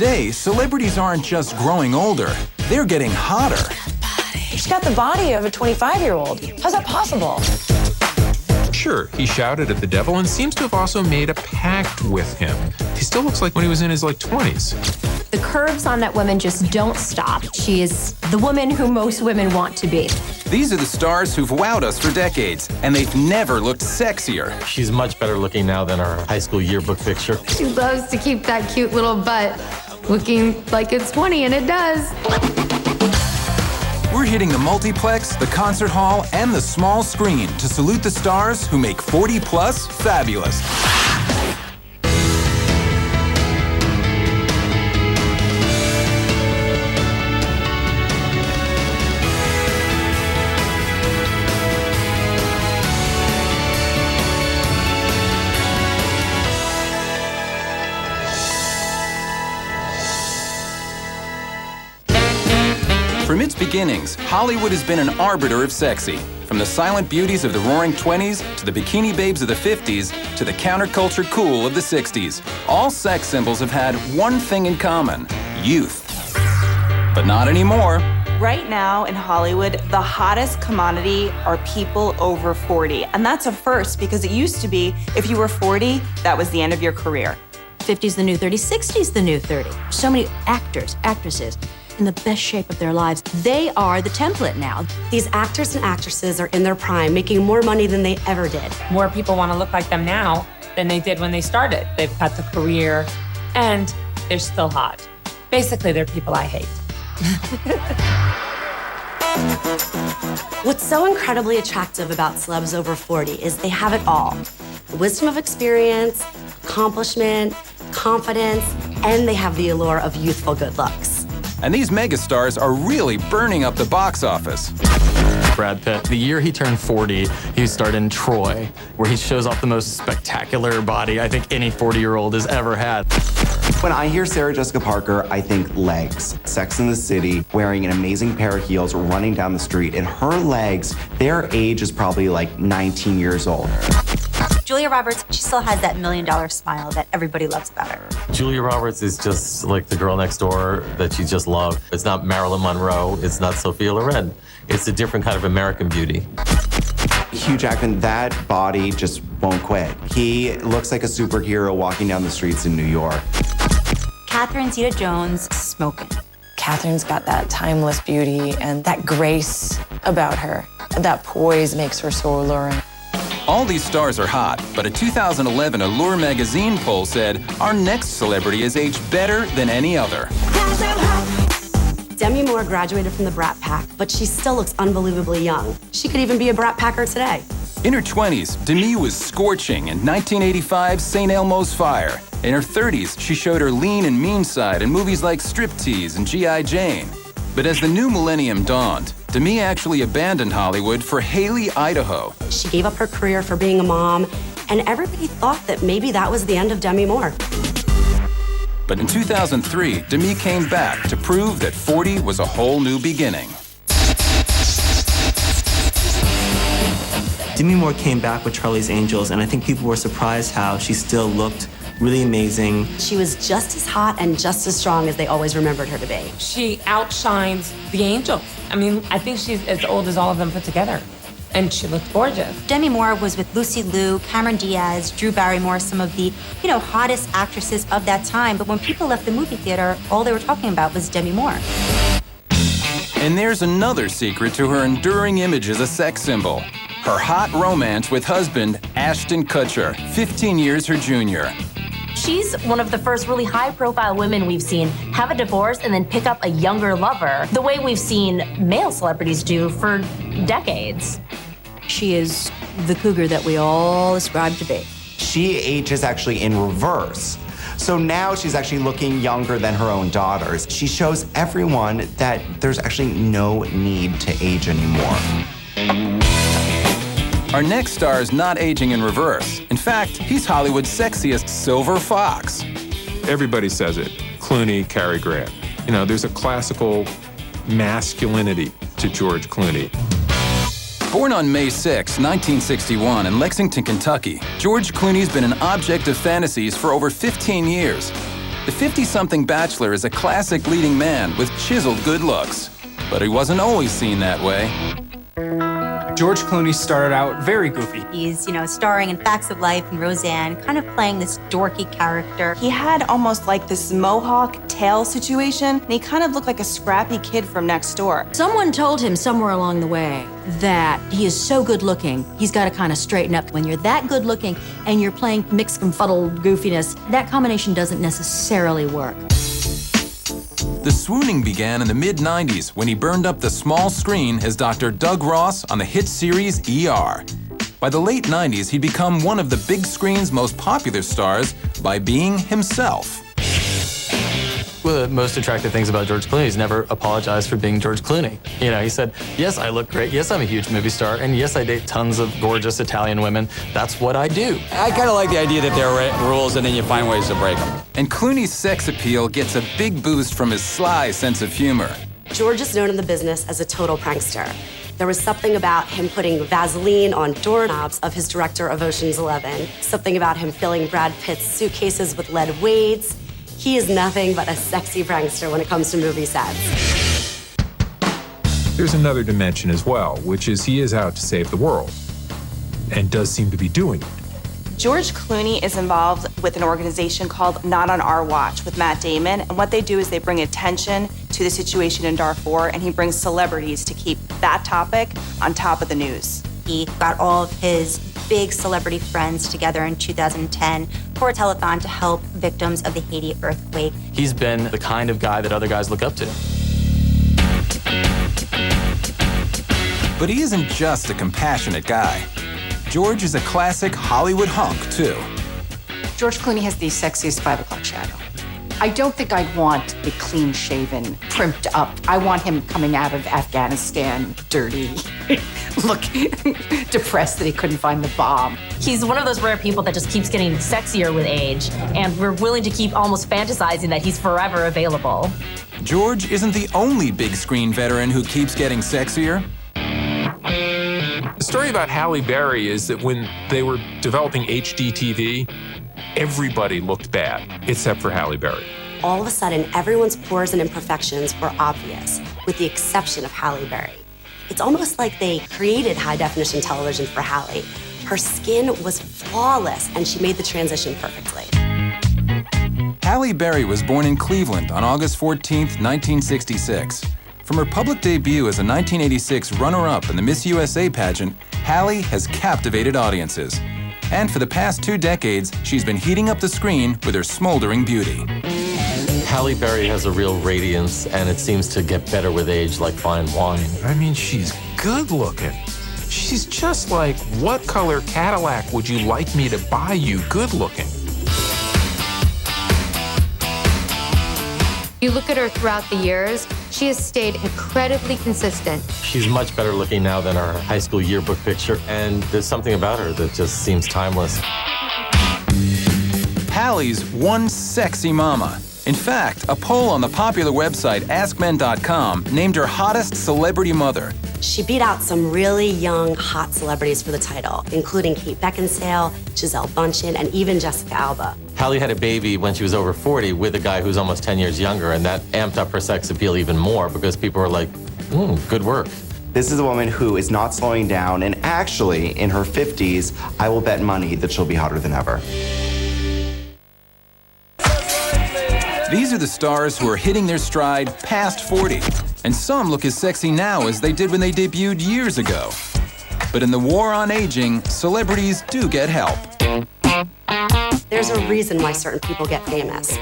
Today, celebrities aren't just growing older, they're getting hotter. She's got the body of a 25-year-old. How's that possible? Sure, he shouted at the devil and seems to have also made a pact with him. He still looks like when he was in his 20s. The curves on that woman just don't stop. She is the woman who most women want to be. These are the stars who've wowed us for decades, and they've never looked sexier. She's much better looking now than her high school yearbook picture. She loves to keep that cute little butt looking like it's 20, and it does. We're hitting the multiplex, the concert hall, and the small screen to salute the stars who make 40 plus fabulous. From its beginnings, Hollywood has been an arbiter of sexy. From the silent beauties of the roaring 20s, to the bikini babes of the 50s, to the counterculture cool of the 60s. All sex symbols have had one thing in common: youth. But not anymore. Right now in Hollywood, the hottest commodity are people over 40. And that's a first, because it used to be, if you were 40, that was the end of your career. 50's the new 30, 60's the new 30. So many actors, actresses, in the best shape of their lives. They are the template now. These actors and actresses are in their prime, making more money than they ever did. More people want to look like them now than they did when they started. They've got the career, and they're still hot. Basically, they're people I hate. What's so incredibly attractive about celebs over 40 is they have it all. The wisdom of experience, accomplishment, confidence, and they have the allure of youthful good looks. And these megastars are really burning up the box office. Brad Pitt, the year he turned 40, he starred in Troy, where he shows off the most spectacular body I think any 40-year-old has ever had. When I hear Sarah Jessica Parker, I think legs. Sex and the City, wearing an amazing pair of heels, running down the street, and her legs, their age is probably like 19 years old. Julia Roberts, she still has that $1 million smile that everybody loves about her. Julia Roberts is just like the girl next door that you just love. It's not Marilyn Monroe, it's not Sophia Loren. It's a different kind of American beauty. Hugh Jackman, that body just won't quit. He looks like a superhero walking down the streets in New York. Catherine Zeta-Jones, smoking. Catherine's got that timeless beauty and that grace about her. That poise makes her so alluring. All these stars are hot, but a 2011 Allure magazine poll said our next celebrity has aged better than any other. Demi Moore graduated from the Brat Pack, but she still looks unbelievably young. She could even be a Brat Packer today. In her 20s, Demi was scorching in 1985's St. Elmo's Fire. In her 30s, she showed her lean and mean side in movies like Striptease and G.I. Jane. But as the new millennium dawned, Demi actually abandoned Hollywood for Haley, Idaho. She gave up her career for being a mom, and everybody thought that maybe that was the end of Demi Moore. But in 2003, Demi came back to prove that 40 was a whole new beginning. Demi Moore came back with Charlie's Angels, and I think people were surprised how she still looked really amazing. She was just as hot and just as strong as they always remembered her to be. She outshines the Angels. I mean, I think she's as old as all of them put together. And she looked gorgeous. Demi Moore was with Lucy Liu, Cameron Diaz, Drew Barrymore, some of the, hottest actresses of that time. But when people left the movie theater, all they were talking about was Demi Moore. And there's another secret to her enduring image as a sex symbol. Her hot romance with husband Ashton Kutcher, 15 years her junior. She's one of the first really high-profile women we've seen have a divorce and then pick up a younger lover, the way we've seen male celebrities do for decades. She is the cougar that we all ascribe to be. She ages actually in reverse. So now she's actually looking younger than her own daughters. She shows everyone that there's actually no need to age anymore. Our next star is not aging in reverse. In fact, he's Hollywood's sexiest silver fox. Everybody says it. Clooney, Cary Grant. There's a classical masculinity to George Clooney. Born on May 6, 1961 in Lexington, Kentucky, George Clooney's been an object of fantasies for over 15 years. The 50-something bachelor is a classic leading man with chiseled good looks. But he wasn't always seen that way. George Clooney started out very goofy. He's, starring in Facts of Life and Roseanne, kind of playing this dorky character. He had almost like this mohawk tail situation, and he kind of looked like a scrappy kid from next door. Someone told him somewhere along the way that he is so good looking, he's got to kind of straighten up. When you're that good looking and you're playing mixed and fuddled goofiness, that combination doesn't necessarily work. The swooning began in the mid-90s when he burned up the small screen as Dr. Doug Ross on the hit series ER. By the late 90s, he'd become one of the big screen's most popular stars by being himself. One of the most attractive things about George Clooney is never apologized for being George Clooney. He said, yes, I look great. Yes, I'm a huge movie star. And yes, I date tons of gorgeous Italian women. That's what I do. I kind of like the idea that there are rules and then you find ways to break them. And Clooney's sex appeal gets a big boost from his sly sense of humor. George is known in the business as a total prankster. There was something about him putting Vaseline on doorknobs of his director of Ocean's 11, something about him filling Brad Pitt's suitcases with lead weights. He is nothing but a sexy prankster when it comes to movie sets. There's another dimension as well, which is he is out to save the world and does seem to be doing it. George Clooney is involved with an organization called Not on Our Watch with Matt Damon. And what they do is they bring attention to the situation in Darfur, and he brings celebrities to keep that topic on top of the news. He got all of his big celebrity friends together in 2010 for a telethon to help victims of the Haiti earthquake. He's been the kind of guy that other guys look up to. But he isn't just a compassionate guy. George is a classic Hollywood hunk, too. George Clooney has the sexiest 5 o'clock shadow. I don't think I'd want a clean-shaven, primped up. I want him coming out of Afghanistan dirty, looking depressed that he couldn't find the bomb. He's one of those rare people that just keeps getting sexier with age, and we're willing to keep almost fantasizing that he's forever available. George isn't the only big screen veteran who keeps getting sexier. The story about Halle Berry is that when they were developing HD TV, everybody looked bad except for Halle Berry. All of a sudden, everyone's pores and imperfections were obvious, with the exception of Halle Berry. It's almost like they created high-definition television for Halle. Her skin was flawless, and she made the transition perfectly. Halle Berry was born in Cleveland on August 14, 1966. From her public debut as a 1986 runner-up in the Miss USA pageant, Halle has captivated audiences. And for the past 2 decades, she's been heating up the screen with her smoldering beauty. Halle Berry has a real radiance, and it seems to get better with age like fine wine. I mean, she's good looking. She's just like, what color Cadillac would you like me to buy you good looking? You look at her throughout the years, she has stayed incredibly consistent. She's much better looking now than her high school yearbook picture, and there's something about her that just seems timeless. Halle's one sexy mama. In fact, a poll on the popular website AskMen.com named her hottest celebrity mother. She beat out some really young, hot celebrities for the title, including Kate Beckinsale, Gisele Bündchen, and even Jessica Alba. Halle had a baby when she was over 40 with a guy who's almost 10 years younger, and that amped up her sex appeal even more because people were like, good work. This is a woman who is not slowing down, and actually, in her 50s, I will bet money that she'll be hotter than ever. These are the stars who are hitting their stride past 40, and some look as sexy now as they did when they debuted years ago. But in the war on aging, celebrities do get help. There's a reason why certain people get famous.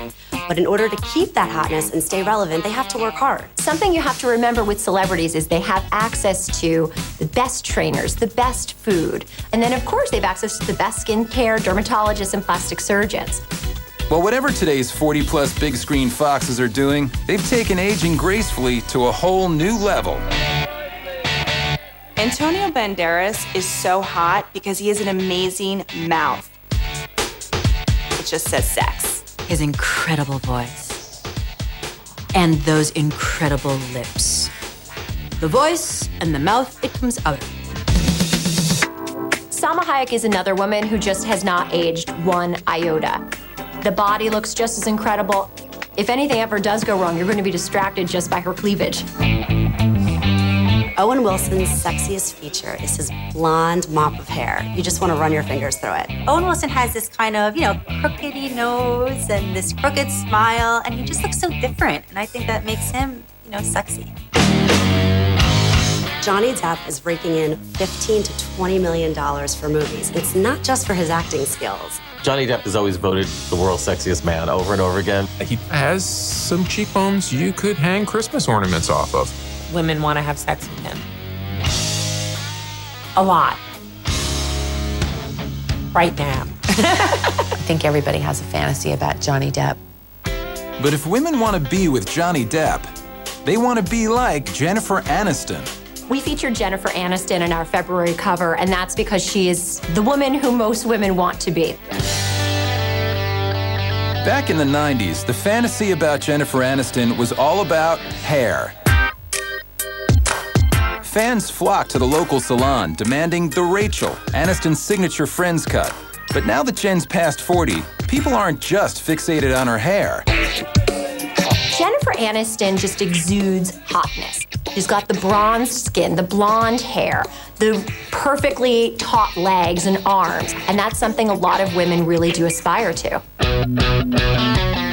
But in order to keep that hotness and stay relevant, they have to work hard. Something you have to remember with celebrities is they have access to the best trainers, the best food, and then of course they have access to the best skincare, dermatologists, and plastic surgeons. Well, whatever today's 40-plus big screen foxes are doing, they've taken aging gracefully to a whole new level. Antonio Banderas is so hot because he has an amazing mouth. It just says sex. His incredible voice. And those incredible lips. The voice and the mouth it comes out of. Salma Hayek is another woman who just has not aged one iota. The body looks just as incredible. If anything ever does go wrong, you're going to be distracted just by her cleavage. Owen Wilson's sexiest feature is his blonde mop of hair. You just want to run your fingers through it. Owen Wilson has this kind of, crookedy nose and this crooked smile, and he just looks so different. And I think that makes him, sexy. Johnny Depp is raking in $15 to $20 million for movies. It's not just for his acting skills. Johnny Depp is always voted the world's sexiest man over and over again. He has some cheekbones you could hang Christmas ornaments off of. Women want to have sex with him. A lot. Right now. I think everybody has a fantasy about Johnny Depp. But if women want to be with Johnny Depp, they want to be like Jennifer Aniston. We featured Jennifer Aniston in our February cover, and that's because she is the woman who most women want to be. Back in the 90s, the fantasy about Jennifer Aniston was all about hair. Fans flocked to the local salon, demanding the Rachel, Aniston's signature Friends cut. But now that Jen's past 40, people aren't just fixated on her hair. Jennifer Aniston just exudes hotness. She's got the bronzed skin, the blonde hair, the perfectly taut legs and arms, and that's something a lot of women really do aspire to.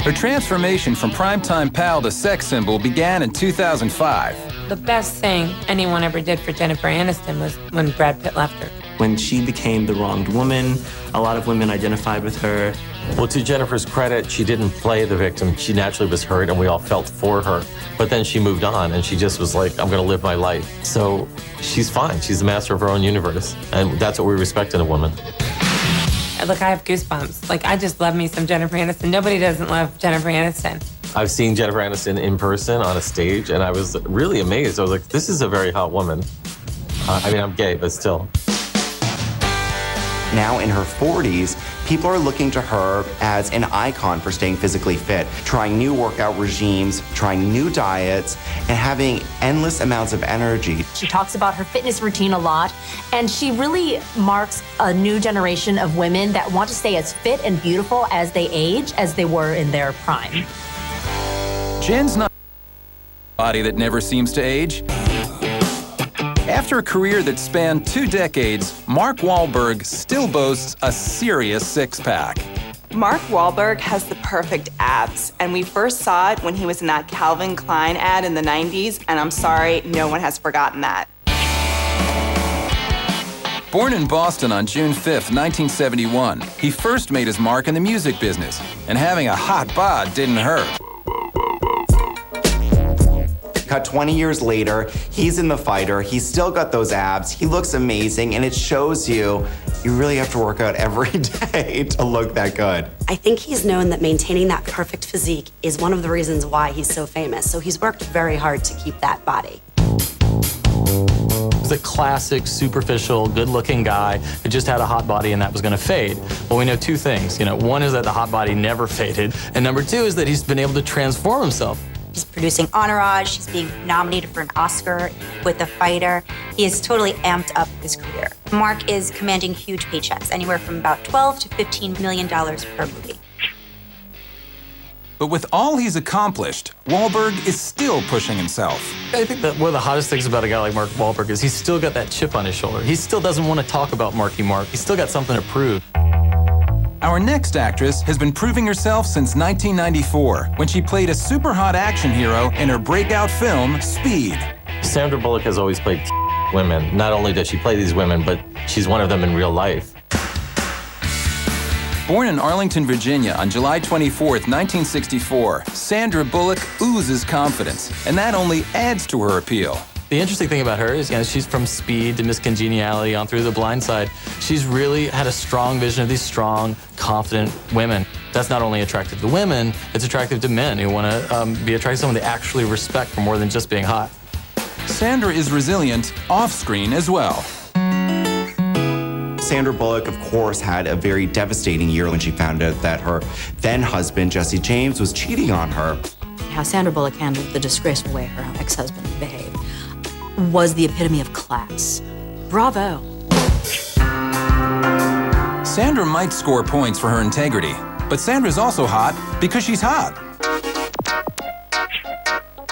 Her transformation from primetime pal to sex symbol began in 2005. The best thing anyone ever did for Jennifer Aniston was when Brad Pitt left her. When she became the wronged woman, a lot of women identified with her. Well, to Jennifer's credit, she didn't play the victim. She naturally was hurt, and we all felt for her. But then she moved on, and she just was like, I'm going to live my life. So she's fine. She's the master of her own universe. And that's what we respect in a woman. Look, I have goosebumps. I just love me some Jennifer Aniston. Nobody doesn't love Jennifer Aniston. I've seen Jennifer Aniston in person on a stage, and I was really amazed. I was like, this is a very hot woman. I'm gay, but still. Now in her 40s, people are looking to her as an icon for staying physically fit, trying new workout regimes, trying new diets, and having endless amounts of energy. She talks about her fitness routine a lot, and she really marks a new generation of women that want to stay as fit and beautiful as they age as they were in their prime. Jen's not a body that never seems to age. After a career that spanned 2 decades, Mark Wahlberg still boasts a serious six-pack. Mark Wahlberg has the perfect abs, and we first saw it when he was in that Calvin Klein ad in the 90s, and I'm sorry, no one has forgotten that. Born in Boston on June 5th, 1971, he first made his mark in the music business, and having a hot bod didn't hurt. Cut 20 years later, he's in The Fighter, he's still got those abs, he looks amazing, and it shows you really have to work out every day to look that good. I think he's known that maintaining that perfect physique is one of the reasons why he's so famous. So he's worked very hard to keep that body. He's a classic, superficial, good-looking guy who just had a hot body and that was going to fade. Well, we know 2 things. One is that the hot body never faded, and number 2 is that he's been able to transform himself. He's producing Entourage. He's being nominated for an Oscar with The Fighter. He has totally amped up his career. Mark is commanding huge paychecks, anywhere from about $12 to $15 million per movie. But with all he's accomplished, Wahlberg is still pushing himself. I think that one of the hottest things about a guy like Mark Wahlberg is he's still got that chip on his shoulder. He still doesn't want to talk about Marky Mark. He's still got something to prove. Our next actress has been proving herself since 1994, when she played a super hot action hero in her breakout film, Speed. Sandra Bullock has always played women. Not only does she play these women, but she's one of them in real life. Born in Arlington, Virginia on July 24th, 1964, Sandra Bullock oozes confidence, and that only adds to her appeal. The interesting thing about her is, she's from Speed to Miss Congeniality on through The Blind Side. She's really had a strong vision of these strong, confident women. That's not only attractive to women, it's attractive to men who want to be attracted to someone they actually respect for more than just being hot. Sandra is resilient off-screen as well. Sandra Bullock, of course, had a very devastating year when she found out that her then-husband, Jesse James, was cheating on her. How Sandra Bullock handled the disgraceful way her ex-husband behaved was the epitome of class. Bravo. Sandra might score points for her integrity, But Sandra's also hot because she's hot.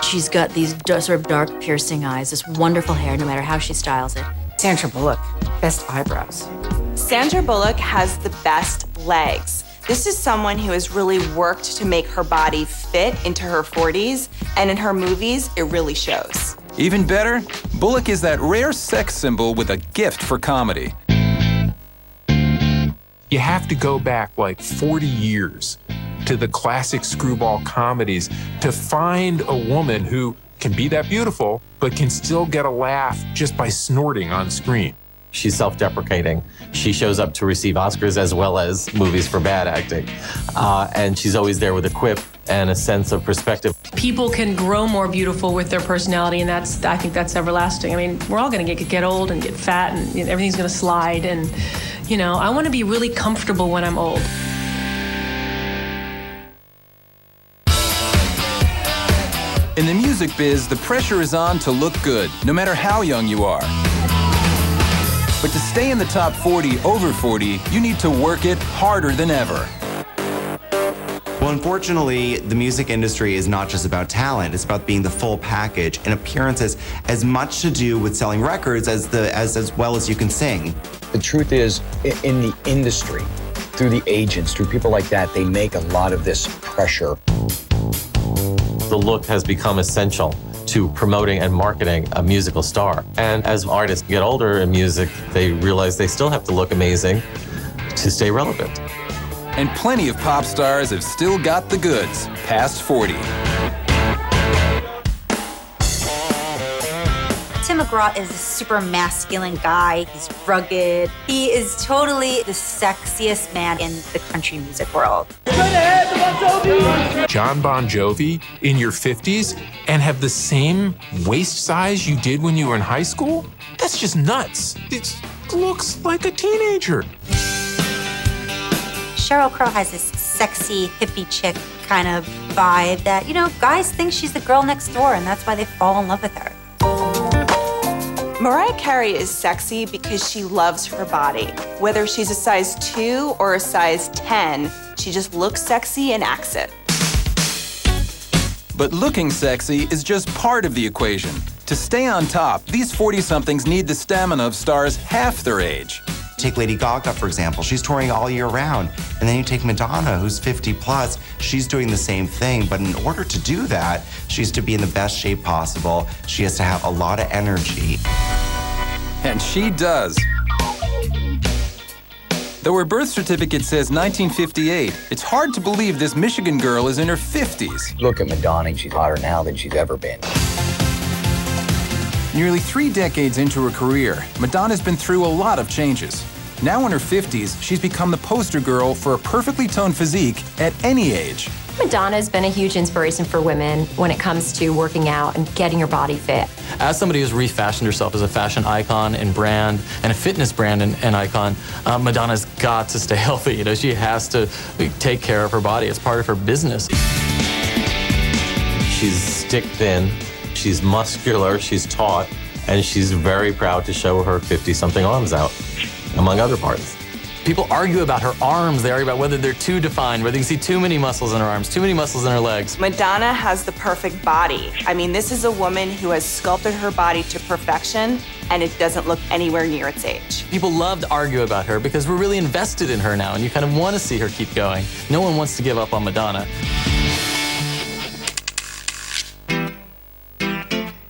She's got these sort of dark, piercing eyes, this wonderful hair, no matter how she styles it. Sandra Bullock, best eyebrows. Sandra Bullock has the best legs. This is someone who has really worked to make her body fit into her 40s, and in her movies, it really shows. Even better, Bullock is that rare sex symbol with a gift for comedy. You have to go back like 40 years to the classic screwball comedies to find a woman who can be that beautiful, but can still get a laugh just by snorting on screen. She's self-deprecating. She shows up to receive Oscars as well as movies for bad acting. And she's always there with a quip and a sense of perspective. People can grow more beautiful with their personality, and I think that's everlasting. I mean, we're all gonna get old and get fat, and everything's gonna slide, and I wanna be really comfortable when I'm old. In the music biz, the pressure is on to look good, no matter how young you are. But to stay in the top 40 over 40, you need to work it harder than ever. Well, unfortunately, the music industry is not just about talent. It's about being the full package, and appearances as much to do with selling records as well as you can sing. The truth is, in the industry, through the agents, through people like that, they make a lot of this pressure. The look has become essential to promoting and marketing a musical star. And as artists get older in music, they realize they still have to look amazing to stay relevant. And plenty of pop stars have still got the goods, past 40. Tim McGraw is a super masculine guy. He's rugged. He is totally the sexiest man in the country music world. John Bon Jovi in your 50s and have the same waist size you did when you were in high school? That's just nuts. It looks like a teenager. Sheryl Crow has this sexy hippie chick kind of vibe that, guys think she's the girl next door, and that's why they fall in love with her. Mariah Carey is sexy because she loves her body. Whether she's a size 2 or a size 10, she just looks sexy and acts it. But looking sexy is just part of the equation. To stay on top, these 40-somethings need the stamina of stars half their age. Take Lady Gaga, for example. She's touring all year round. And then you take Madonna, who's 50 plus. She's doing the same thing. But in order to do that, she has to be in the best shape possible. She has to have a lot of energy. And she does. Though her birth certificate says 1958, it's hard to believe this Michigan girl is in her 50s. Look at Madonna, she's hotter now than she's ever been. Nearly 3 decades into her career, Madonna's been through a lot of changes. Now in her 50s, she's become the poster girl for a perfectly toned physique at any age. Madonna's been a huge inspiration for women when it comes to working out and getting your body fit. As somebody who's refashioned herself as a fashion icon and brand, and a fitness brand and icon, Madonna's got to stay healthy. She has to take care of her body. It's part of her business. She's stick thin, she's muscular, she's taut, and she's very proud to show her 50-something arms out, among other parts. People argue about her arms. They argue about whether they're too defined, whether you can see too many muscles in her arms, too many muscles in her legs. Madonna has the perfect body. I mean, this is a woman who has sculpted her body to perfection, and it doesn't look anywhere near its age. People love to argue about her because we're really invested in her now, and you kind of want to see her keep going. No one wants to give up on Madonna.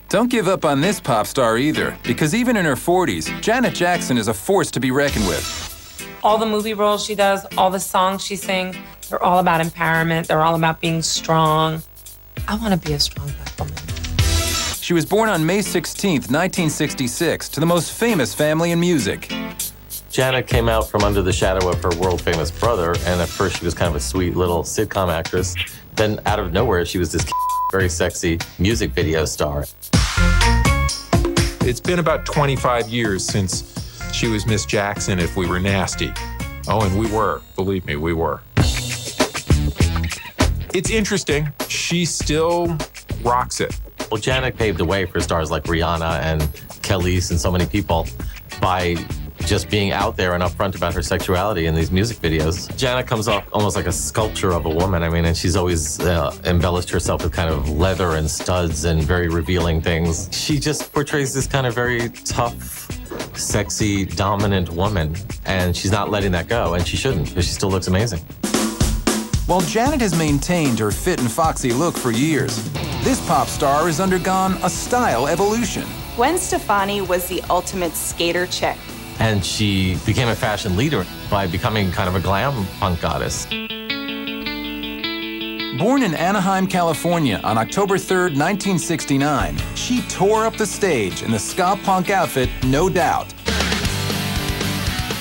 Don't give up on this pop star either, because even in her 40s, Janet Jackson is a force to be reckoned with. All the movie roles she does, all the songs she sings, they're all about empowerment. They're all about being strong. I want to be a strong black woman. She was born on May 16th, 1966, to the most famous family in music. Janet came out from under the shadow of her world-famous brother, and at first she was kind of a sweet little sitcom actress. Then out of nowhere, she was this very sexy music video star. It's been about 25 years since she was Miss Jackson if we were nasty. Oh, and we were. Believe me, we were. It's interesting. She still rocks it. Well, Janet paved the way for stars like Rihanna and Khalees and so many people by just being out there and upfront about her sexuality in these music videos. Janet comes off almost like a sculpture of a woman. I mean, and she's always embellished herself with kind of leather and studs and very revealing things. She just portrays this kind of very tough, sexy, dominant woman, and she's not letting that go, and she shouldn't, because she still looks amazing. While Janet has maintained her fit and foxy look for years, this pop star has undergone a style evolution. Gwen Stefani was the ultimate skater chick. And she became a fashion leader by becoming kind of a glam punk goddess. Born in Anaheim, California on October 3rd, 1969, she tore up the stage in the ska punk outfit No Doubt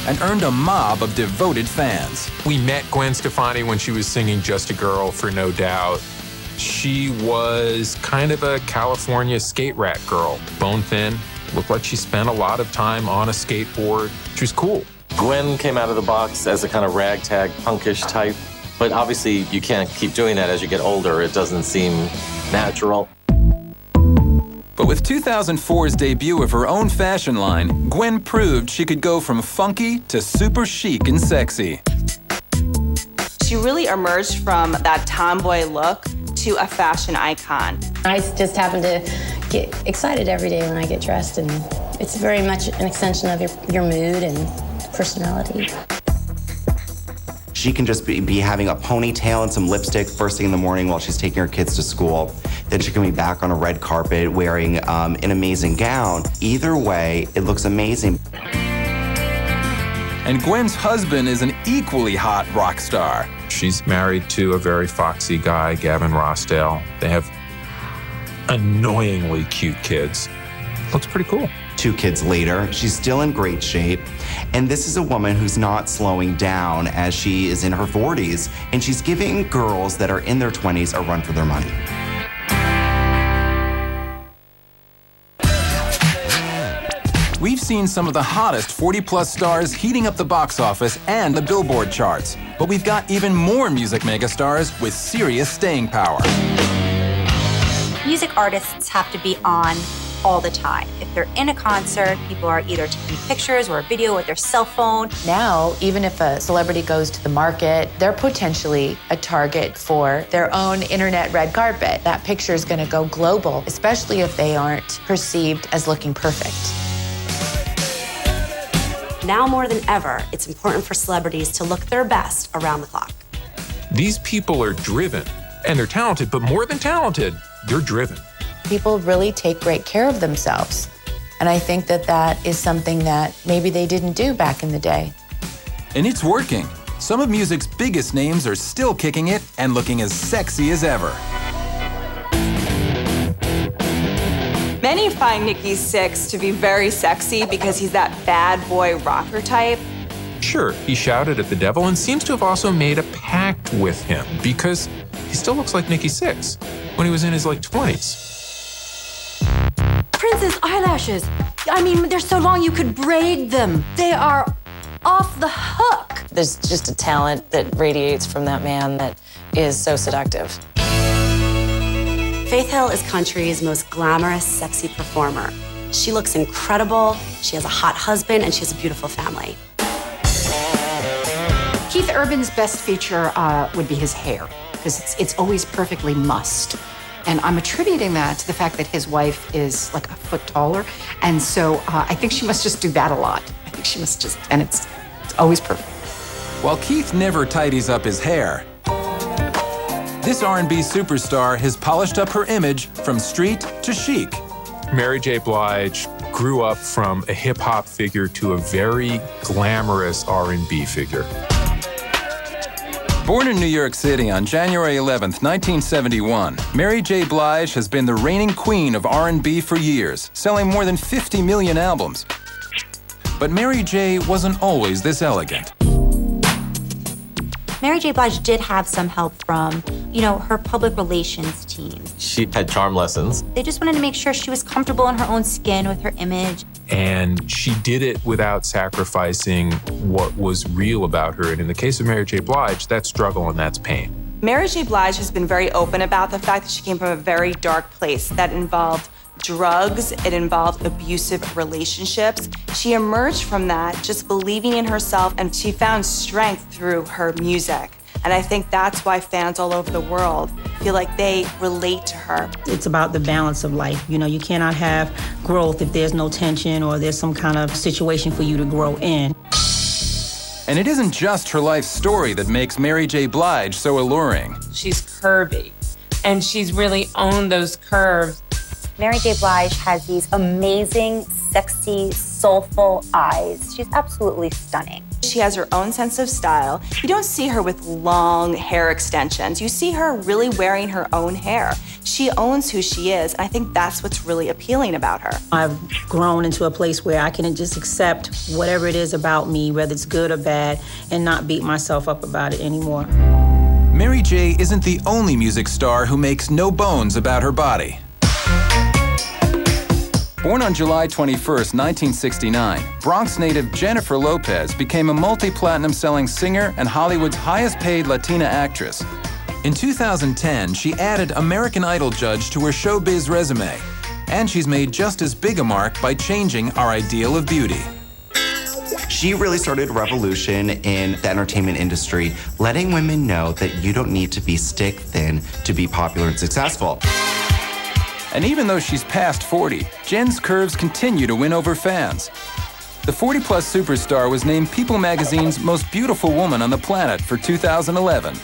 and earned a mob of devoted fans. We met Gwen Stefani when she was singing Just a Girl for No Doubt. She was kind of a California skate rat girl, bone thin, looked like she spent a lot of time on a skateboard. She was cool. Gwen came out of the box as a kind of ragtag, punkish type, but obviously you can't keep doing that as you get older. It doesn't seem natural. But with 2004's debut of her own fashion line, Gwen proved she could go from funky to super chic and sexy. She really emerged from that tomboy look to a fashion icon. I just happen to get excited every day when I get dressed, and it's very much an extension of your mood and personality. She can just be having a ponytail and some lipstick first thing in the morning while she's taking her kids to school. Then she can be back on a red carpet wearing an amazing gown. Either way, it looks amazing. And Gwen's husband is an equally hot rock star. She's married to a very foxy guy, Gavin Rossdale. They have annoyingly cute kids. Looks pretty cool. 2 kids later, she's still in great shape. And this is a woman who's not slowing down as she is in her 40s. And she's giving girls that are in their 20s a run for their money. We've seen some of the hottest 40-plus stars heating up the box office and the Billboard charts. But we've got even more music megastars with serious staying power. Music artists have to be on all the time. If they're in a concert, people are either taking pictures or a video with their cell phone. Now, even if a celebrity goes to the market, they're potentially a target for their own internet red carpet. That picture is going to go global, especially if they aren't perceived as looking perfect. Now more than ever, it's important for celebrities to look their best around the clock. These people are driven, and they're talented, but more than talented, they're driven. People really take great care of themselves. And I think that that is something that maybe they didn't do back in the day. And it's working. Some of music's biggest names are still kicking it and looking as sexy as ever. Many find Nikki Sixx to be very sexy because he's that bad boy rocker type. Sure, he shouted at the devil and seems to have also made a pact with him because he still looks like Nikki Sixx when he was in his 20s. Princess eyelashes. I mean, they're so long you could braid them. They are off the hook. There's just a talent that radiates from that man that is so seductive. Faith Hill is country's most glamorous, sexy performer. She looks incredible, she has a hot husband, and she has a beautiful family. Keith Urban's best feature would be his hair, because it's always perfectly mussed. And I'm attributing that to the fact that his wife is like a foot taller. And so I think she must just do that a lot. I think she must just, and it's always perfect. While Keith never tidies up his hair, this R&B superstar has polished up her image from street to chic. Mary J. Blige grew up from a hip-hop figure to a very glamorous R&B figure. Born in New York City on January 11th, 1971, Mary J. Blige has been the reigning queen of R&B for years, selling more than 50 million albums. But Mary J. wasn't always this elegant. Mary J. Blige did have some help from, her public relations team. She had charm lessons. They just wanted to make sure she was comfortable in her own skin with her image. And she did it without sacrificing what was real about her. And in the case of Mary J. Blige, that's struggle and that's pain. Mary J. Blige has been very open about the fact that she came from a very dark place that involved drugs, it involved abusive relationships. She emerged from that just believing in herself, and she found strength through her music. And I think that's why fans all over the world feel like they relate to her. It's about the balance of life. You know, you cannot have growth if there's no tension or there's some kind of situation for you to grow in. And it isn't just her life story that makes Mary J. Blige so alluring. She's curvy, and she's really owned those curves. Mary J. Blige has these amazing, sexy, soulful eyes. She's absolutely stunning. She has her own sense of style. You don't see her with long hair extensions. You see her really wearing her own hair. She owns who she is, and I think that's what's really appealing about her. I've grown into a place where I can just accept whatever it is about me, whether it's good or bad, and not beat myself up about it anymore. Mary J. isn't the only music star who makes no bones about her body. Born on July 21st, 1969, Bronx native Jennifer Lopez became a multi-platinum selling singer and Hollywood's highest-paid Latina actress. In 2010, she added American Idol judge to her showbiz resume, and she's made just as big a mark by changing our ideal of beauty. She really started a revolution in the entertainment industry, letting women know that you don't need to be stick thin to be popular and successful. And even though she's past 40, Jen's curves continue to win over fans. The 40-plus superstar was named People magazine's most beautiful woman on the planet for 2011.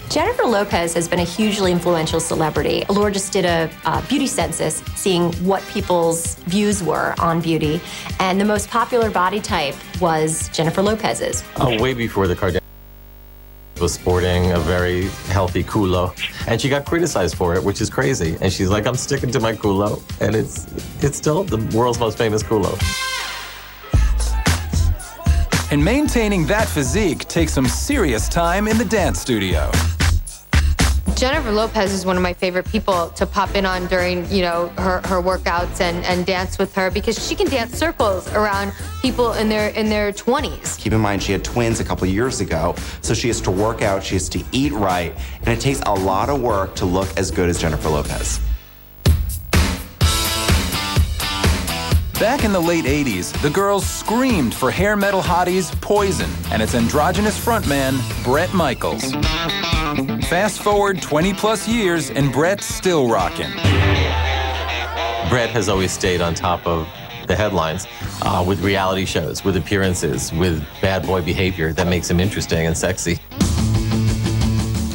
Jennifer Lopez has been a hugely influential celebrity. Allure just did a beauty census, seeing what people's views were on beauty, and the most popular body type was Jennifer Lopez's. Way before the Kardashians was sporting a very healthy culo, and she got criticized for it, which is crazy. And she's like, I'm sticking to my culo, and it's still the world's most famous culo. And maintaining that physique takes some serious time in the dance studio. Jennifer Lopez is one of my favorite people to pop in on during, her workouts and dance with her, because she can dance circles around people in their 20s. Keep in mind, she had twins a couple years ago, so she has to work out, she has to eat right, and it takes a lot of work to look as good as Jennifer Lopez. Back in the late 80s, the girls screamed for hair metal hotties Poison and its androgynous frontman, Bret Michaels. Fast forward 20-plus years, and Bret's still rocking. Bret has always stayed on top of the headlines with reality shows, with appearances, with bad boy behavior that makes him interesting and sexy.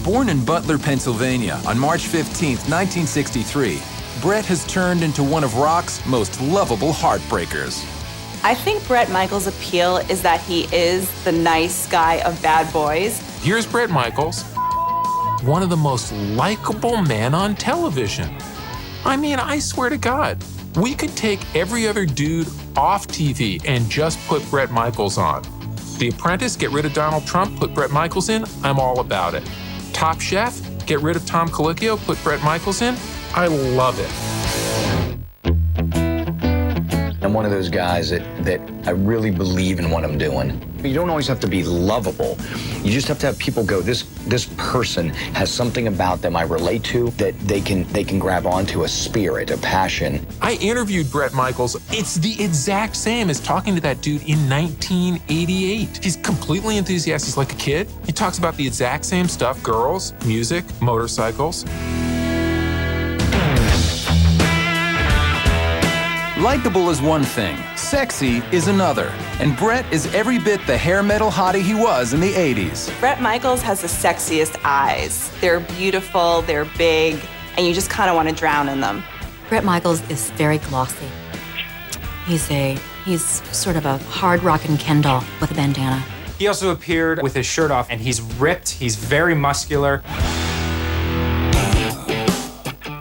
Born in Butler, Pennsylvania on March 15, 1963, Bret has turned into one of rock's most lovable heartbreakers. I think Bret Michaels' appeal is that he is the nice guy of bad boys. Here's Bret Michaels, one of the most likable men on television. I mean, I swear to God, we could take every other dude off TV and just put Bret Michaels on. The Apprentice, get rid of Donald Trump, put Bret Michaels in, I'm all about it. Top Chef, get rid of Tom Colicchio, put Bret Michaels in, I love it. I'm one of those guys that I really believe in what I'm doing. You don't always have to be lovable. You just have to have people go, this person has something about them I relate to that they can grab onto, a spirit, a passion. I interviewed Bret Michaels. It's the exact same as talking to that dude in 1988. He's completely enthusiastic. He's like a kid. He talks about the exact same stuff: girls, music, motorcycles. Likeable is one thing, sexy is another, and Bret is every bit the hair metal hottie he was in the 80s. Bret Michaels has the sexiest eyes. They're beautiful, they're big, and you just kind of want to drown in them. Bret Michaels is very glossy. He's sort of a hard rockin' Ken doll with a bandana. He also appeared with his shirt off, and he's ripped, he's very muscular.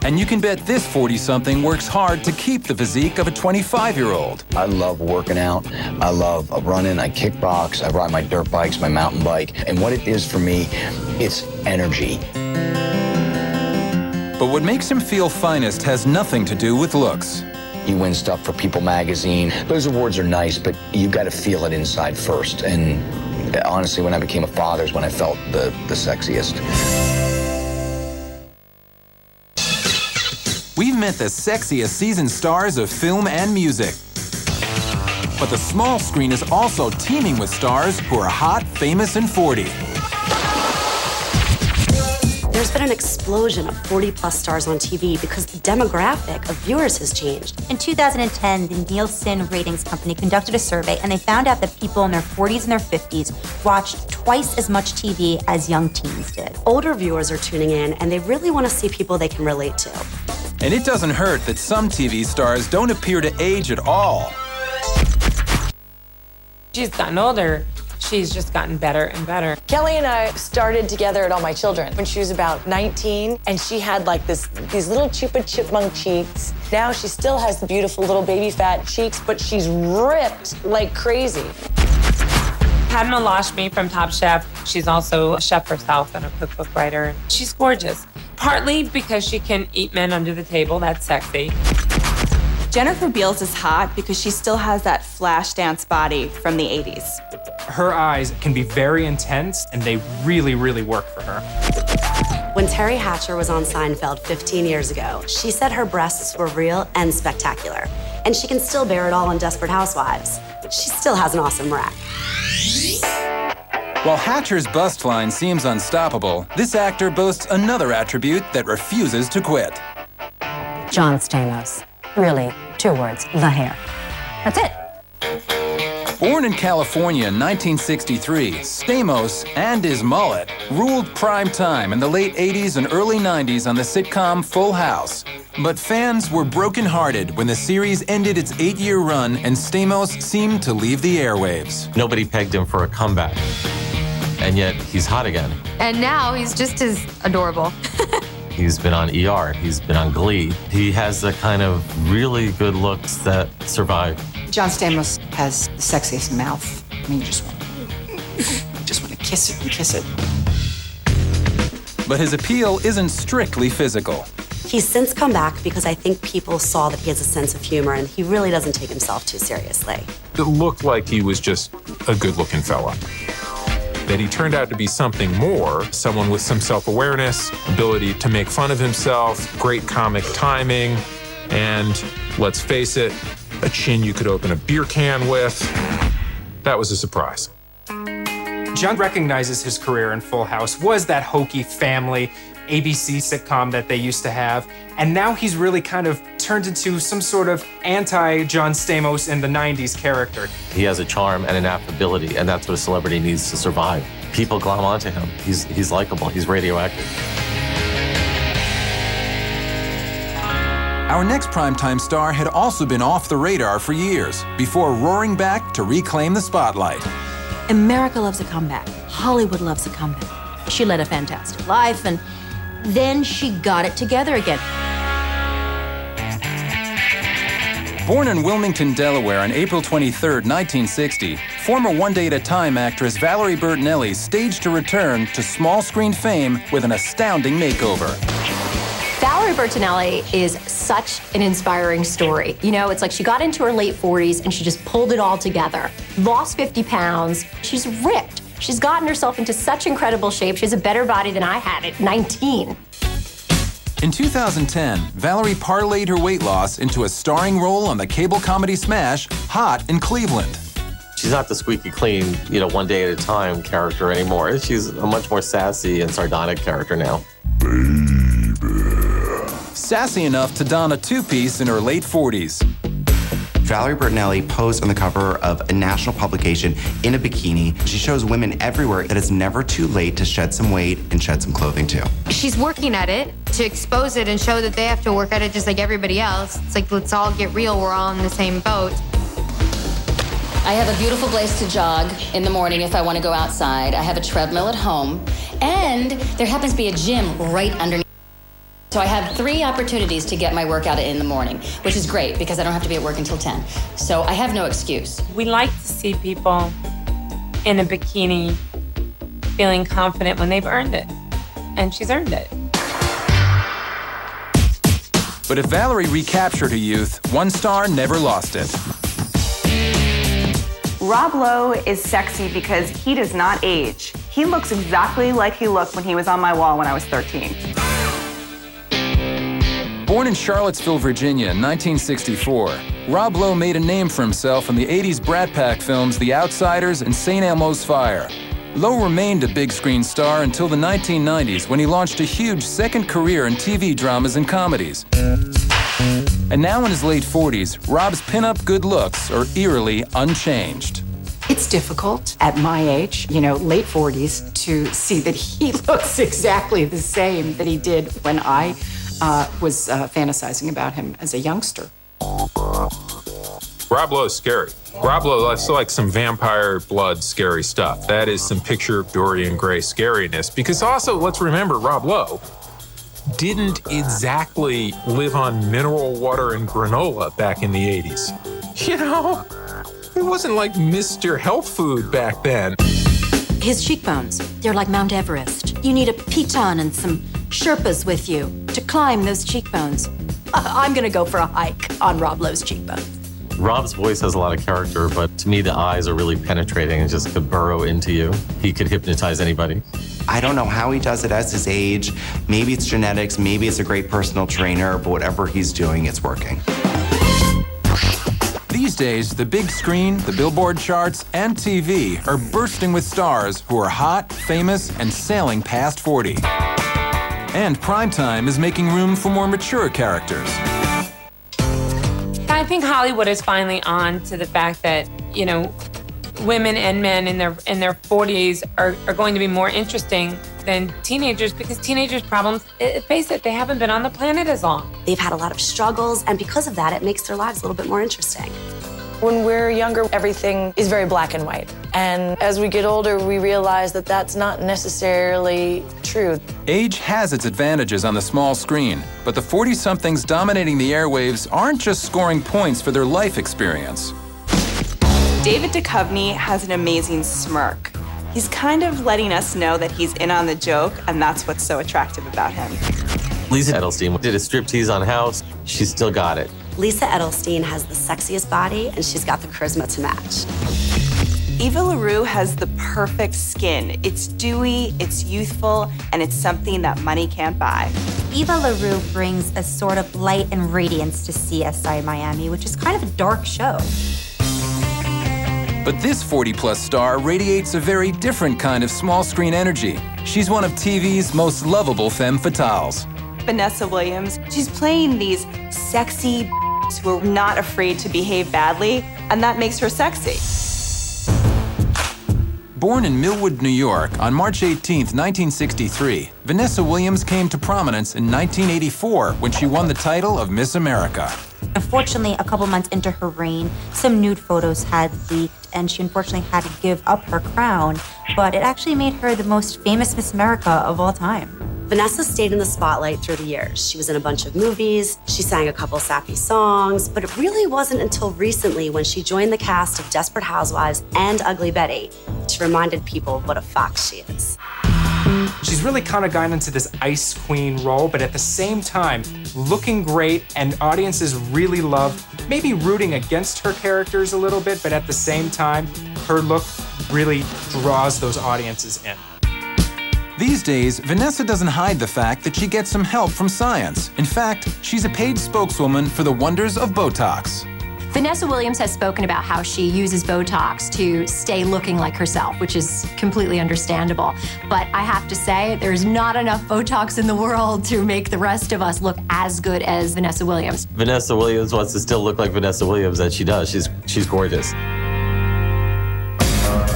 And you can bet this 40-something works hard to keep the physique of a 25-year-old. I love working out. I love running. I kickbox. I ride my dirt bikes, my mountain bike. And what it is for me, it's energy. But what makes him feel finest has nothing to do with looks. You win stuff for People magazine. Those awards are nice, but you got to feel it inside first. And honestly, when I became a father is when I felt the sexiest. we've met the sexiest seasoned stars of film and music. But the small screen is also teeming with stars who are hot, famous, and 40. There's been an explosion of 40-plus stars on TV because the demographic of viewers has changed. In 2010, the Nielsen Ratings Company conducted a survey, and they found out that people in their 40s and their 50s watched twice as much TV as young teens did. Older viewers are tuning in, and they really want to see people they can relate to. And it doesn't hurt that some TV stars don't appear to age at all. She's gotten older. She's just gotten better and better. Kelly and I started together at All My Children when she was about 19, and she had like these little Chupa Chipmunk cheeks. Now she still has the beautiful little baby fat cheeks, but she's ripped like crazy. Padma Lakshmi from Top Chef. She's also a chef herself and a cookbook writer. She's gorgeous, partly because she can eat men under the table. That's sexy. Jennifer Beals is hot because she still has that flash dance body from the 80s. Her eyes can be very intense, and they really, really work for her. When Terry Hatcher was on Seinfeld 15 years ago, she said her breasts were real and spectacular. And she can still bear it all on Desperate Housewives. She still has an awesome rack. While Hatcher's bust line seems unstoppable, this actor boasts another attribute that refuses to quit. John Stamos. Really, 2 words, the hair. That's it. Born in California in 1963, Stamos and his mullet ruled prime time in the late 80s and early 90s on the sitcom Full House. But fans were brokenhearted when the series ended its 8-year run and Stamos seemed to leave the airwaves. Nobody pegged him for a comeback, and yet he's hot again. And now he's just as adorable. He's been on ER, he's been on Glee. He has the kind of really good looks that survive. John Stamos has the sexiest mouth. I mean, you just want to kiss it and kiss it. But his appeal isn't strictly physical. He's since come back because I think people saw that he has a sense of humor and he really doesn't take himself too seriously. It looked like he was just a good-looking fella. That he turned out to be something more, someone with some self-awareness, ability to make fun of himself, great comic timing, and, let's face it, a chin you could open a beer can with. That was a surprise. John recognizes his career in Full House was that hokey family ABC sitcom that they used to have, and now he's really kind of turned into some sort of anti-John Stamos in the 90s character. He has a charm and an affability, and that's what a celebrity needs to survive. People glom onto him. He's likable. He's radioactive. Our next primetime star had also been off the radar for years before roaring back to reclaim the spotlight. America loves a comeback. Hollywood loves a comeback. She led a fantastic life, and then she got it together again. Born in Wilmington, Delaware on April 23, 1960, former One Day at a Time actress Valerie Bertinelli staged a return to small screen fame with an astounding makeover. Valerie Bertinelli is such an inspiring story. You know, it's like she got into her late 40s and she just pulled it all together. Lost 50 pounds. She's ripped. She's gotten herself into such incredible shape. She has a better body than I had at 19. In 2010, Valerie parlayed her weight loss into a starring role on the cable comedy smash Hot in Cleveland. She's not the squeaky clean, One Day at a Time character anymore. She's a much more sassy and sardonic character now. Sassy enough to don a two-piece in her late 40s. Valerie Bertinelli posed on the cover of a national publication in a bikini. She shows women everywhere that it's never too late to shed some weight and shed some clothing too. She's working at it to expose it and show that they have to work at it just like everybody else. It's like, let's all get real. We're all in the same boat. I have a beautiful place to jog in the morning if I want to go outside. I have a treadmill at home, and there happens to be a gym right underneath. So I have 3 opportunities to get my workout in the morning, which is great because I don't have to be at work until 10. So I have no excuse. We like to see people in a bikini feeling confident when they've earned it. And she's earned it. But if Valerie recaptured her youth, one star never lost it. Rob Lowe is sexy because he does not age. He looks exactly like he looked when he was on my wall when I was 13. Born in Charlottesville, Virginia in 1964, Rob Lowe made a name for himself in the 80s Brat Pack films The Outsiders and St. Elmo's Fire. Lowe remained a big screen star until the 1990s when he launched a huge second career in TV dramas and comedies. And now in his late 40s, Rob's pinup good looks are eerily unchanged. It's difficult at my age, late 40s, to see that he looks exactly the same that he did when I was fantasizing about him as a youngster. Rob Lowe's scary. Rob Lowe, that's like some vampire blood scary stuff. That is some picture of Dorian Gray scariness. Because also, let's remember, Rob Lowe didn't exactly live on mineral water and granola back in the 80s. It wasn't like Mr. Health Food back then. His cheekbones, they're like Mount Everest. You need a piton and some Sherpas with you to climb those cheekbones. I'm gonna go for a hike on Rob Lowe's cheekbones. Rob's voice has a lot of character, but to me, the eyes are really penetrating and just could burrow into you. He could hypnotize anybody. I don't know how he does it as his age. Maybe it's genetics, maybe it's a great personal trainer, but whatever he's doing, it's working. These days, the big screen, the billboard charts, and TV are bursting with stars who are hot, famous, and sailing past 40. And primetime is making room for more mature characters. I think Hollywood is finally on to the fact that, women and men in their 40s are going to be more interesting than teenagers, because teenagers' problems, face it, they haven't been on the planet as long. They've had a lot of struggles, and because of that, it makes their lives a little bit more interesting. When we're younger, everything is very black and white. And as we get older, we realize that that's not necessarily true. Age has its advantages on the small screen, but the 40-somethings dominating the airwaves aren't just scoring points for their life experience. David Duchovny has an amazing smirk. He's kind of letting us know that he's in on the joke, and that's what's so attractive about him. Lisa Edelstein did a striptease on House. She still got it. Lisa Edelstein has the sexiest body, and she's got the charisma to match. Eva LaRue has the perfect skin. It's dewy, it's youthful, and it's something that money can't buy. Eva LaRue brings a sort of light and radiance to CSI Miami, which is kind of a dark show. But this 40-plus star radiates a very different kind of small-screen energy. She's one of TV's most lovable femme fatales. Vanessa Williams, she's playing these sexy who are not afraid to behave badly, and that makes her sexy. Born in Millwood, New York on March 18, 1963, Vanessa Williams came to prominence in 1984 when she won the title of Miss America. Unfortunately, a couple months into her reign, some nude photos had leaked, and she unfortunately had to give up her crown, but it actually made her the most famous Miss America of all time. Vanessa stayed in the spotlight through the years. She was in a bunch of movies, she sang a couple sappy songs, but it really wasn't until recently when she joined the cast of Desperate Housewives and Ugly Betty she reminded people what a fox she is. She's really kind of gotten into this ice queen role, but at the same time, looking great, and audiences really love maybe rooting against her characters a little bit, but at the same time, her look really draws those audiences in. These days, Vanessa doesn't hide the fact that she gets some help from science. In fact, she's a paid spokeswoman for the wonders of Botox. Vanessa Williams has spoken about how she uses Botox to stay looking like herself, which is completely understandable. But I have to say, there's not enough Botox in the world to make the rest of us look as good as Vanessa Williams. Vanessa Williams wants to still look like Vanessa Williams, and she does. She's gorgeous.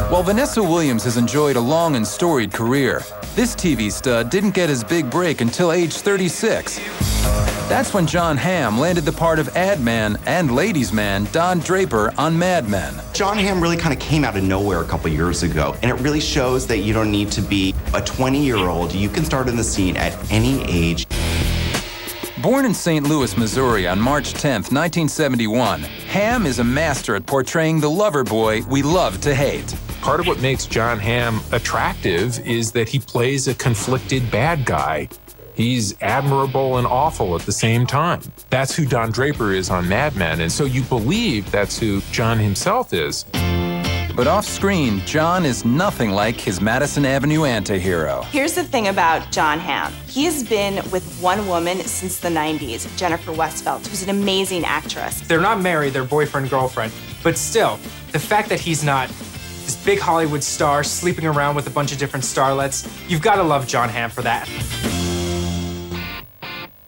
While Vanessa Williams has enjoyed a long and storied career, this TV stud didn't get his big break until age 36. That's when Jon Hamm landed the part of ad man and ladies' man Don Draper on Mad Men. Jon Hamm really kind of came out of nowhere a couple years ago, and it really shows that you don't need to be a 20-year-old. You can start in the scene at any age. Born in St. Louis, Missouri on March 10, 1971, Hamm is a master at portraying the lover boy we love to hate. Part of what makes Jon Hamm attractive is that he plays a conflicted bad guy. He's admirable and awful at the same time. That's who Don Draper is on Mad Men, and so you believe that's who Jon himself is. But off-screen, John is nothing like his Madison Avenue antihero. Here's the thing about Jon Hamm. He has been with one woman since the 90s, Jennifer Westfeldt, who's an amazing actress. They're not married, they're boyfriend-girlfriend. But still, the fact that he's not this big Hollywood star sleeping around with a bunch of different starlets, you've got to love Jon Hamm for that.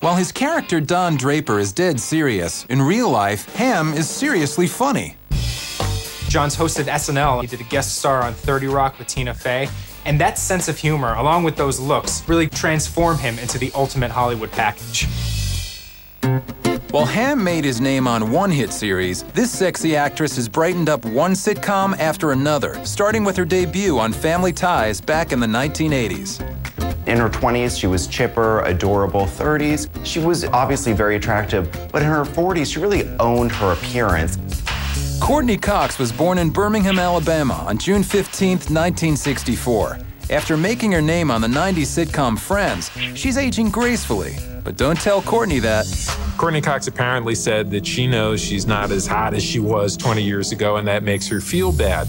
While his character Don Draper is dead serious, in real life, Hamm is seriously funny. John's hosted SNL. He did a guest star on 30 Rock with Tina Fey. And that sense of humor, along with those looks, really transform him into the ultimate Hollywood package. While Hamm made his name on one hit series, this sexy actress has brightened up one sitcom after another, starting with her debut on Family Ties back in the 1980s. In her 20s, she was chipper, adorable. 30s, she was obviously very attractive, but in her 40s, she really owned her appearance. Courteney Cox was born in Birmingham, Alabama on June 15, 1964. After making her name on the 90s sitcom Friends, she's aging gracefully. But don't tell Courteney that. Courteney Cox apparently said that she knows she's not as hot as she was 20 years ago, and that makes her feel bad.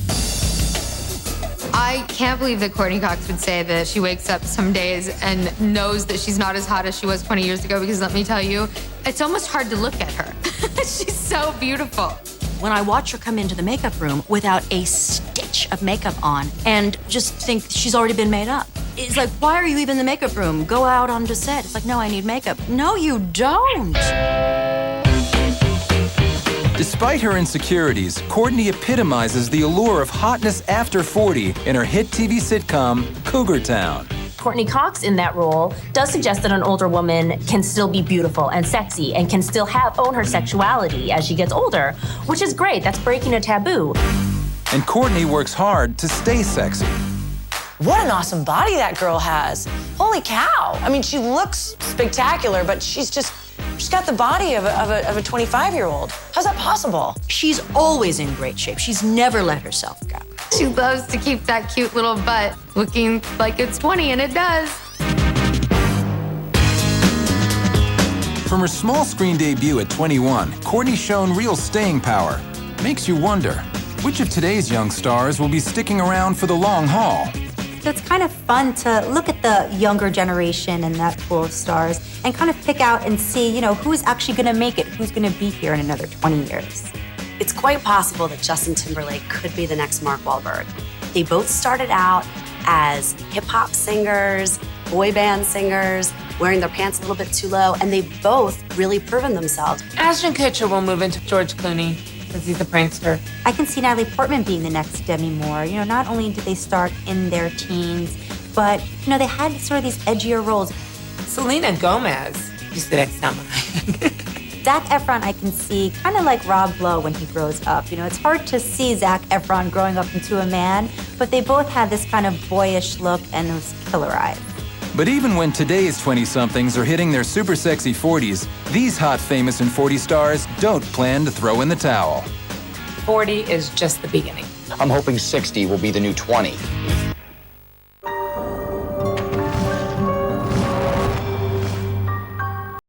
I can't believe that Courteney Cox would say that she wakes up some days and knows that she's not as hot as she was 20 years ago, because let me tell you, it's almost hard to look at her. She's so beautiful. When I watch her come into the makeup room without a stitch of makeup on and just think she's already been made up. It's like, why are you even in the makeup room? Go out onto set. It's like, no, I need makeup. No, you don't. Despite her insecurities, Courteney epitomizes the allure of hotness after 40 in her hit TV sitcom, Cougar Town. Courteney Cox in that role does suggest that an older woman can still be beautiful and sexy and can still own her sexuality as she gets older, which is great. That's breaking a taboo. And Courteney works hard to stay sexy. What an awesome body that girl has. Holy cow. I mean, she looks spectacular, but she's got the body of a 25-year-old. How's that possible? She's always in great shape. She's never let herself go. She loves to keep that cute little butt looking like it's 20, and it does. From her small screen debut at 21, Courteney's shown real staying power. Makes you wonder, which of today's young stars will be sticking around for the long haul? So it's kind of fun to look at the younger generation and that pool of stars and kind of pick out and see, who's actually going to make it, who's going to be here in another 20 years. It's quite possible that Justin Timberlake could be the next Mark Wahlberg. They both started out as hip-hop singers, boy band singers, wearing their pants a little bit too low, and they've both really proven themselves. Ashton Kutcher will move into George Clooney because he's a prankster. I can see Natalie Portman being the next Demi Moore. Not only did they start in their teens, but, they had sort of these edgier roles. Selena Gomez is the next nominee. Zac Efron, I can see kind of like Rob Lowe when he grows up. It's hard to see Zac Efron growing up into a man, but they both had this kind of boyish look and those killer eyes. But even when today's 20-somethings are hitting their super sexy 40s, these hot, famous, and 40 stars don't plan to throw in the towel. 40 is just the beginning. I'm hoping 60 will be the new 20.